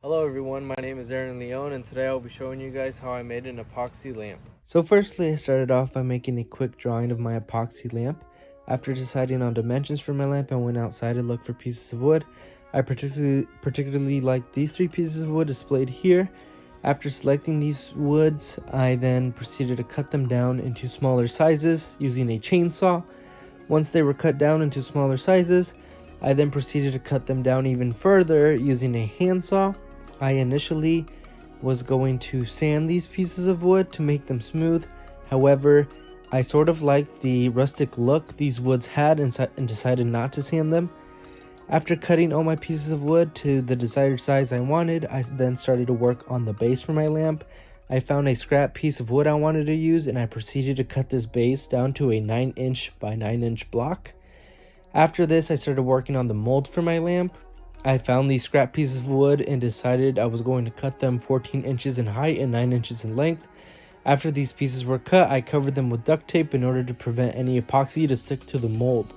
Hello everyone, my name is Aaron Leone and today I'll be showing you guys how I made an epoxy lamp. So firstly, I started off by making a quick drawing of my epoxy lamp. After deciding on dimensions for my lamp, I went outside and looked for pieces of wood. I particularly like these three pieces of wood displayed here. After selecting these woods, I then proceeded to cut them down into smaller sizes using a chainsaw. Once they were cut down into smaller sizes, I then proceeded to cut them down even further using a handsaw. I initially was going to sand these pieces of wood to make them smooth. However, I sort of liked the rustic look these woods had and decided not to sand them. After cutting all my pieces of wood to the desired size I wanted, I then started to work on the base for my lamp. I found a scrap piece of wood I wanted to use and I proceeded to cut this base down to a 9" by 9" block. After this, I started working on the mold for my lamp. I found these scrap pieces of wood and decided I was going to cut them 14 inches in height and 9 inches in length. After these pieces were cut, I covered them with duct tape in order to prevent any epoxy to stick to the mold.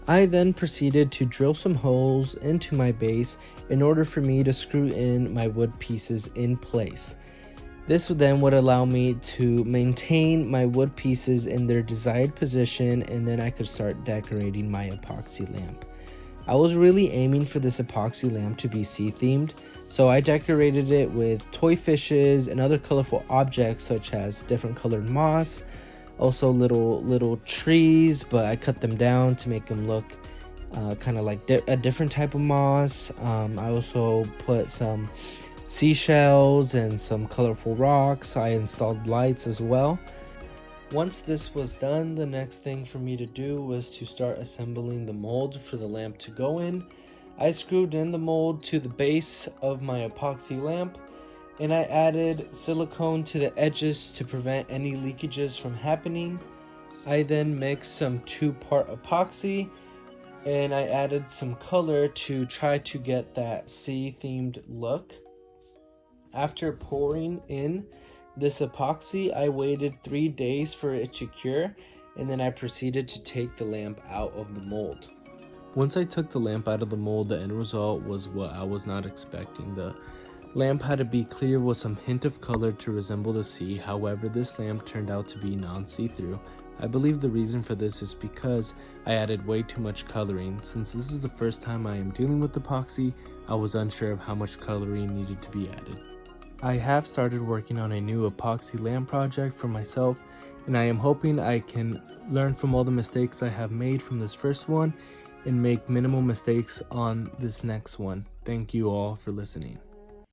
I then proceeded to drill some holes into my base in order for me to screw in my wood pieces in place. This then would allow me to maintain my wood pieces in their desired position, and then I could start decorating my epoxy lamp. I was really aiming for this epoxy lamp to be sea themed, so I decorated it with toy fishes and other colorful objects such as different colored moss, also little trees, but I cut them down to make them look kind of like a different type of moss. I also put some seashells and some colorful rocks. I installed lights as well. Once this was done, the next thing for me to do was to start assembling the mold for the lamp to go in. I screwed in the mold to the base of my epoxy lamp, and I added silicone to the edges to prevent any leakages from happening. I then mixed some 2-part epoxy, and I added some color to try to get that sea themed look. After pouring in this epoxy, I waited 3 days for it to cure, and then I proceeded to take the lamp out of the mold. Once I took the lamp out of the mold, the end result was what I was not expecting. The lamp had to be clear with some hint of color to resemble the sea. However, this lamp turned out to be non-see-through. I believe the reason for this is because I added way too much coloring. Since this is the first time I am dealing with epoxy, I was unsure of how much coloring needed to be added. I have started working on a new epoxy lamp project for myself, and I am hoping I can learn from all the mistakes I have made from this first one and make minimal mistakes on this next one. Thank you all for listening.